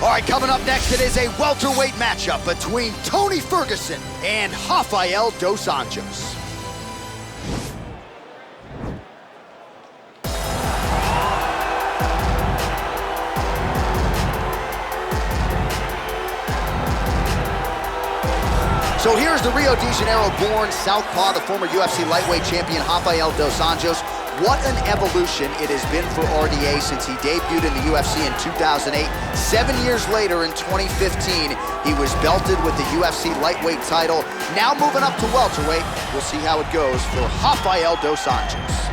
All right, coming up next, it is a welterweight matchup between Tony Ferguson and Rafael dos Anjos. So here's the Rio de Janeiro-born southpaw, the former UFC lightweight champion Rafael dos Anjos. What an evolution it has been for RDA since he debuted in the UFC in 2008. 7 years later, in 2015, he was belted with the UFC lightweight title. Now moving up to welterweight, we'll see how it goes for Rafael dos Anjos.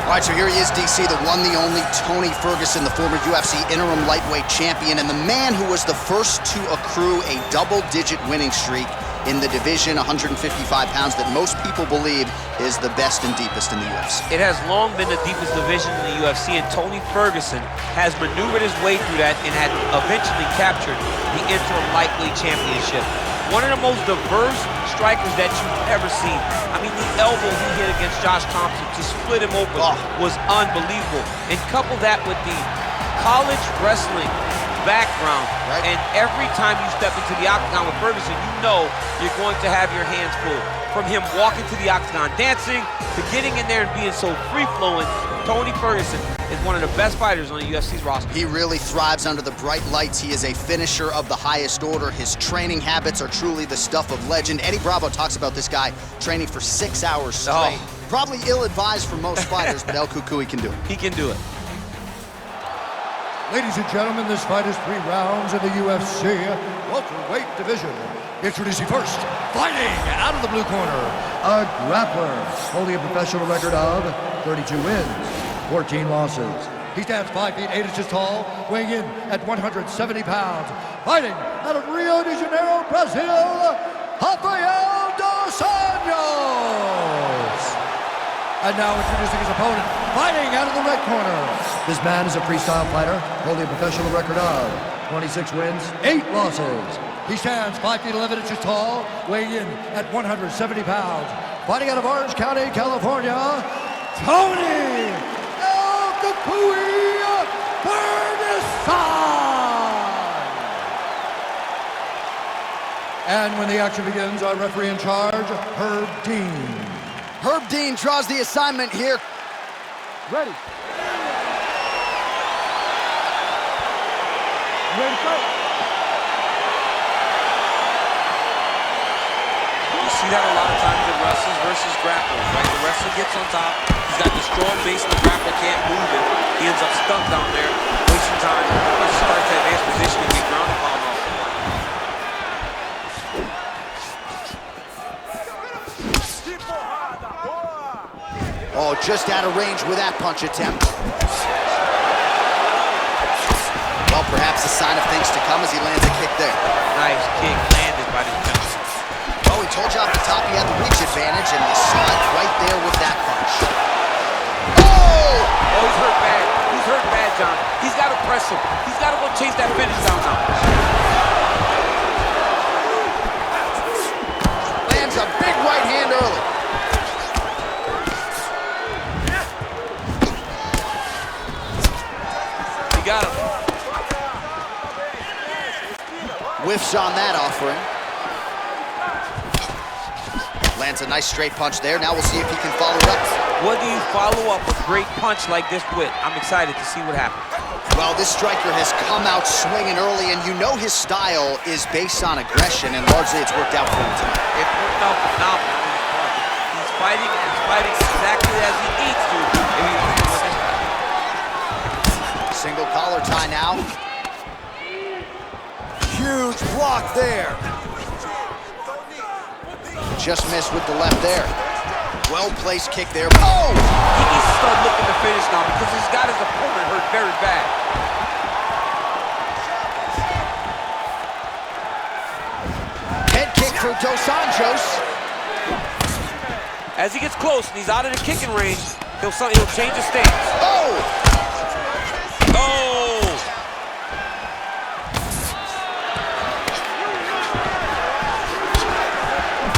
All right, so here he is, DC, the one, the only Tony Ferguson, the former UFC interim lightweight champion, and the man who was the first to accrue a double-digit winning streak in the division, 155 pounds, that most people believe is the best and deepest in the UFC. It has long been the deepest division in the UFC, and Tony Ferguson has maneuvered his way through that and had eventually captured the interim lightweight championship. One of the most diverse strikers that you've ever seen. I mean, the elbow he hit against Josh Thompson to split him open was unbelievable. And couple that with the college wrestling background, and every time you step into the octagon with Ferguson, you know you're going to have your hands full. From him walking to the octagon dancing, to getting in there and being so free-flowing, Tony Ferguson is one of the best fighters on the UFC's roster. He really thrives under the bright lights. He is a finisher of the highest order. His training habits are truly the stuff of legend. Eddie Bravo talks about this guy training for 6 hours straight. Probably ill-advised for most fighters, but El Cucuy can do it. He can do it. Ladies and gentlemen, this fight is 3 rounds in the UFC welterweight division. Introducing first, fighting out of the blue corner, a grappler holding a professional record of 32 wins, 14 losses. He stands 5 feet 8 inches tall, weighing in at 170 pounds. Fighting out of Rio de Janeiro, Brazil, Rafael dos Anjos. And now introducing his opponent, fighting out of the red corner. This man is a freestyle fighter, holding a professional record of 26 wins, 8 losses. He stands 5 feet 11 inches tall, weighing in at 170 pounds. Fighting out of Orange County, California, Tony El Cucuy Ferguson. And when the action begins, our referee in charge, Herb Dean. Herb Dean draws the assignment here. Ready. Ready to go. You see that a lot of times in wrestlers versus grapplers, right? The wrestler gets on top, he's got the strong base and the grappler can't move it. He ends up stuck down there, wasting time. He starts to advance position and get ground and pound off. Oh, just out of range with that punch attempt. Well, perhaps a sign of things to come as he lands a kick there. Nice kick landed by the defense. Oh, he told you off the top he had the reach advantage, and you saw it right there with that punch. Oh! Oh, he's hurt bad. He's hurt bad, John. He's got to press him. He's got to go chase that finish down now. Lands a big right hand early. He got him. Whiffs on that offering. Lands a nice straight punch there. Now we'll see if he can follow it up. What do you follow up a great punch like this with? I'm excited to see what happens. Well, this striker has come out swinging early, and you know his style is based on aggression, and largely it's worked out for him tonight. It worked out phenomenally. He's fighting and he's fighting exactly as he needs to if he wants to win this match. Single collar tie now. Huge block there. Just missed with the left there. Well-placed kick there. Oh! He needs to start looking to finish now because he's got his opponent hurt very bad. Head kick for dos Anjos. As he gets close and he's out of the kicking range, he'll change his stance. Oh! Oh!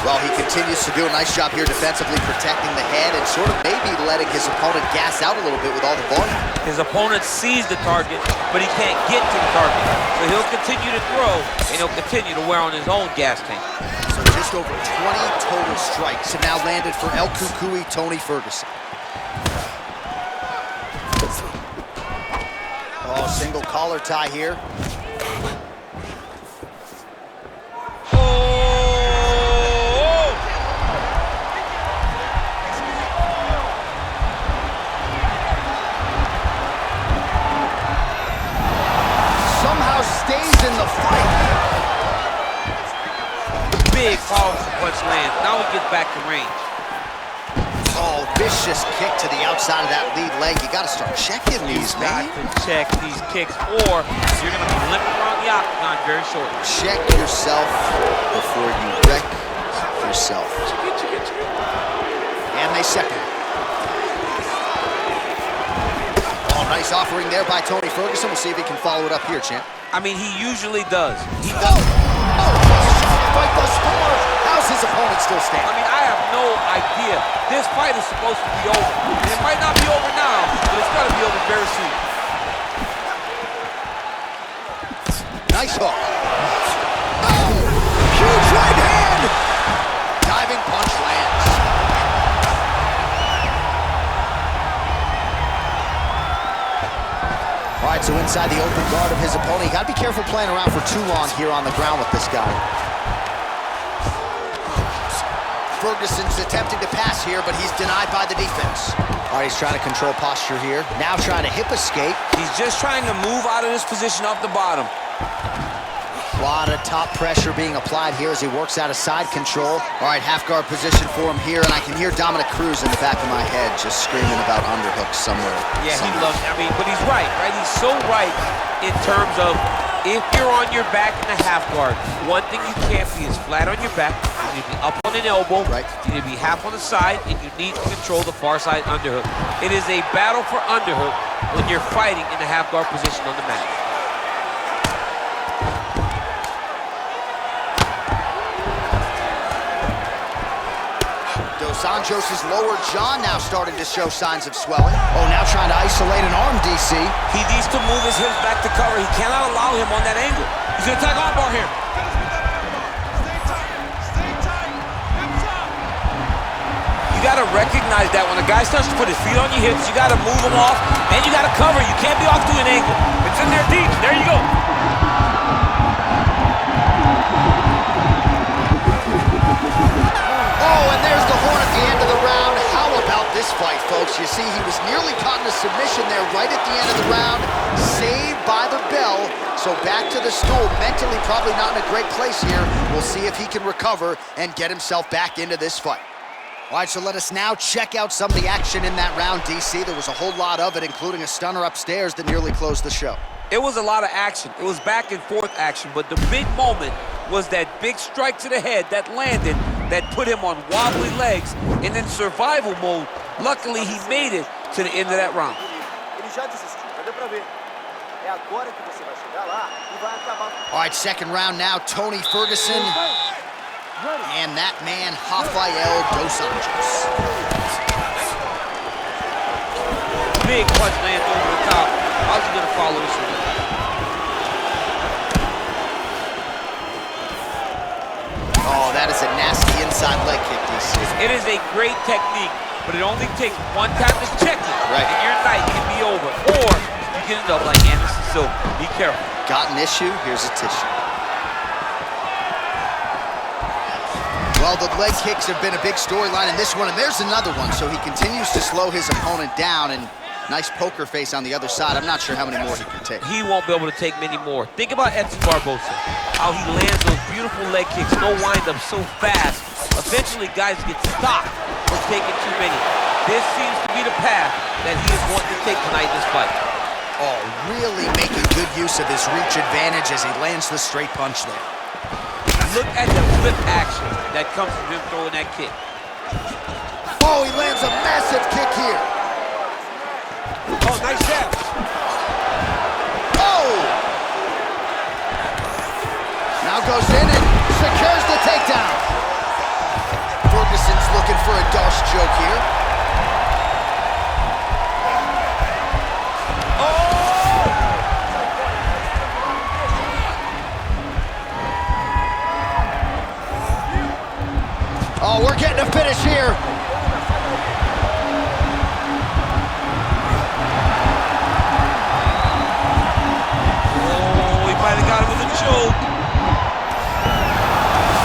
Well, he continues to do a nice job here defensively, protecting the head and sort of maybe letting his opponent gas out a little bit with all the volume. His opponent sees the target, but he can't get to the target. So he'll continue to throw, and he'll continue to wear on his own gas tank. So just over 20 total strikes have now landed for El Cucuy Tony Ferguson. Oh, single collar tie here. Stays in the fight. Big powerful punch lands. Now he gets back to range. Oh, vicious kick to the outside of that lead leg. You got to start checking these, man. You got to check these kicks, or you're going to be limping around the octagon very shortly. Check yourself before you wreck yourself. And they second. Oh, nice offering there by Tony Ferguson. We'll see if he can follow it up here, champ. I mean, he usually does. He does. Fight thus far. How's his opponent still standing? I mean, I have no idea. This fight is supposed to be over. And it might not be over now, but it's got to be over very soon. Nice hook. Oh! Huge right hand! Diving punch lands. All right, so inside the open guard of his opponent. You got to be careful playing around for too long here on the ground with this guy. Ferguson's attempting to pass here, but he's denied by the defense. All right, he's trying to control posture here. Now trying to hip escape. He's just trying to move out of this position off the bottom. A lot of top pressure being applied here as he works out of side control. All right, half guard position for him here, and I can hear Dominic Cruz in the back of my head just screaming about underhooks somewhere. Yeah, he loves it. I mean, but he's right? He's so right in terms of if you're on your back in the half guard, one thing you can't be is flat on your back. You need to be up on an elbow. Right. You need to be half on the side, and you need to control the far side underhook. It is a battle for underhook when you're fighting in the half guard position on the mat. Anjos' lower jaw now starting to show signs of swelling. Oh, now trying to isolate an arm, DC. He needs to move his hips back to cover. He cannot allow him on that angle. He's going to attack armbar here. You got to recognize that when a guy starts to put his feet on your hips, you got to move him off, and you got to cover. You can't be off to an angle. It's in there deep. There you go. Oh, and there's the horn at the end of the round. How about this fight, folks? You see, he was nearly caught in a submission there right at the end of the round. Saved by the bell. So back to the stool. Mentally probably not in a great place here. We'll see if he can recover and get himself back into this fight. All right, so let us now check out some of the action in that round, DC. There was a whole lot of it, including a stunner upstairs that nearly closed the show. It was a lot of action. It was back and forth action, but the big moment was that big strike to the head that landed, that put him on wobbly legs, and in survival mode. Luckily, he made it to the end of that round. All right, second round now, Tony Ferguson. And that man, Rafael dos Anjos. Big punch lands over the top. How's he gonna follow this one? Oh, that is a nasty inside leg kick, DC. It is a great technique, but it only takes one time to check it. Right. And your night can be over. Or you can end up like Anderson Silva. Be careful. Got an issue? Here's a tissue. Well, the leg kicks have been a big storyline in this one, and there's another one. So he continues to slow his opponent down, and nice poker face on the other side. I'm not sure how many more he can take. He won't be able to take many more. Think about Edson Barboza, how he lands those beautiful leg kicks, no wind-up so fast. Eventually, guys get stopped for taking too many. This seems to be the path that he is wanting to take tonight in this fight. Oh, really making good use of his reach advantage as he lands the straight punch there. Look at the flip action that comes from him throwing that kick. Oh, he lands a massive kick here. Oh, nice jab. Oh! Now goes in and secures the takedown. Ferguson's looking for a Darce choke here. Oh, we're getting a finish here. Oh, he might have got him with a choke.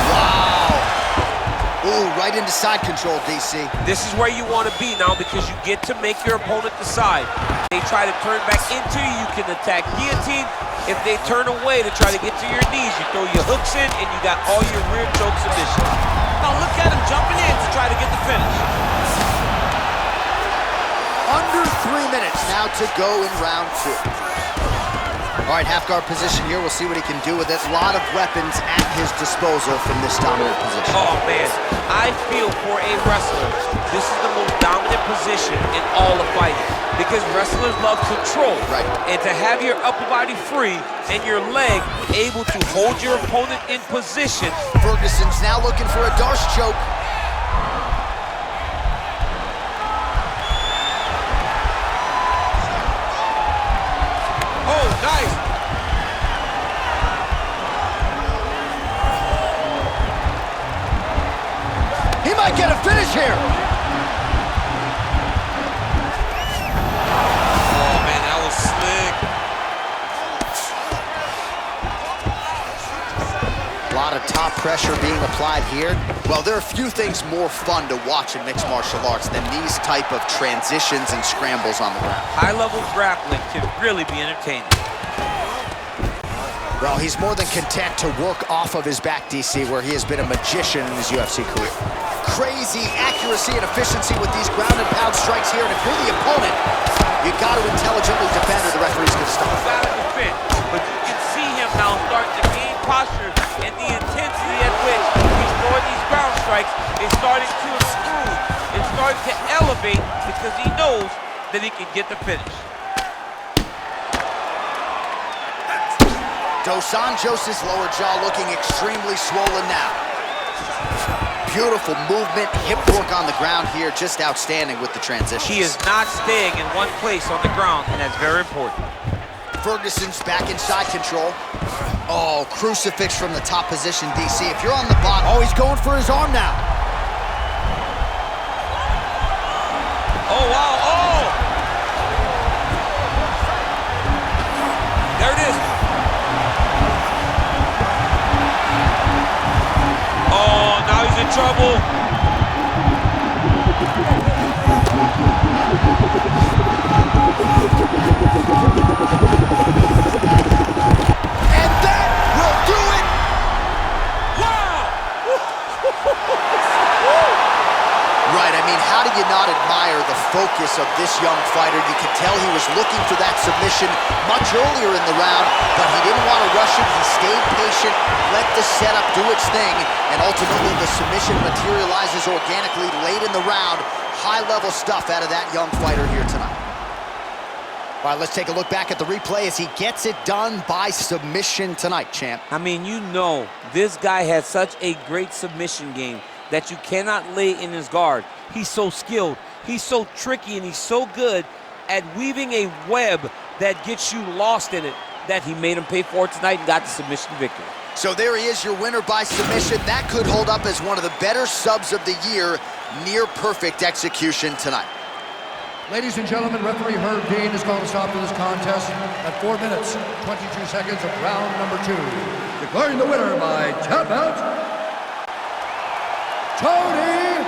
Wow. Ooh, right into side control, DC. This is where you want to be now because you get to make your opponent decide. They try to turn back into you, you can attack guillotine. If they turn away to try to get to your knees, you throw your hooks in and you got all your rear choke submissions. Now look at him jumping in to try to get the finish. Under 3 minutes now to go in round 2. All right, half guard position here. We'll see what he can do with it. A lot of weapons at his disposal from this dominant position. Oh, man. I feel for a wrestler, this is the most dominant position in all of fighting because wrestlers love control. Right. And to have your upper body free and your leg able to hold your opponent in position. Ferguson's now looking for a Darce choke. Oh, nice. He might get a finish here. Oh, man, that was slick. A lot of top pressure being applied here. Well, there are few things more fun to watch in mixed martial arts than these type of transitions and scrambles on the ground. High-level grappling can really be entertaining. Well, he's more than content to work off of his back, DC, where he has been a magician in his UFC career. Crazy accuracy and efficiency with these ground and pound strikes here, and if you're the opponent, you got to intelligently defend or the referee's going to stop. You got to defend, but you can see him now starting to gain posture, and the intensity at which he's throwing these ground strikes is starting to improve. It's starting to elevate because he knows that he can get the finish. Dos Anjos' lower jaw looking extremely swollen now. Beautiful movement, hip work on the ground here, just outstanding with the transitions. He is not staying in one place on the ground, and that's very important. Ferguson's back in side control. Oh, crucifix from the top position, DC. If you're on the bottom, oh, he's going for his arm now. Oh, wow, oh! There it is. Oh, now he's in trouble. And that will do it. Wow! Right, I mean, how do you not admire the focus of this young fighter? You can tell he was looking for that submission much earlier in the round, but he didn't want to rush it. He stayed patient, let the setup do its thing, and ultimately the submission materializes organically late in the round. High-level stuff out of that young fighter here tonight. All right, let's take a look back at the replay as he gets it done by submission tonight, champ. I mean, you know, this guy has such a great submission game that you cannot lay in his guard. He's so skilled, he's so tricky, and he's so good at weaving a web that gets you lost in it that he made him pay for it tonight and got the submission victory. So there he is, your winner by submission. That could hold up as one of the better subs of the year. Near perfect execution tonight. Ladies and gentlemen, referee Herb Dean has called a stop to this contest at 4 minutes, 22 seconds of round number 2. Declaring the winner by tap out, Tony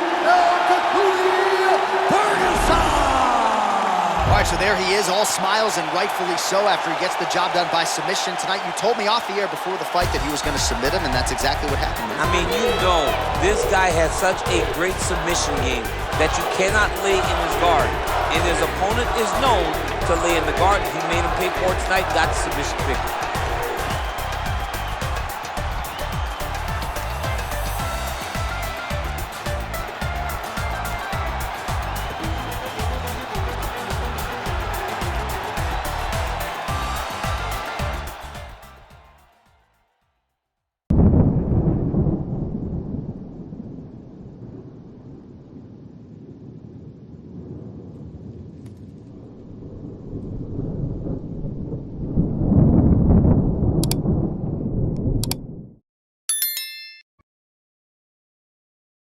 Ferguson! All right, so there he is, all smiles, and rightfully so after he gets the job done by submission tonight. You told me off the air before the fight that he was going to submit him, and that's exactly what happened. I mean, you know, this guy has such a great submission game that you cannot lay in his guard. And his opponent is known to lay in the guard. He made him pay for it tonight, got the submission victory.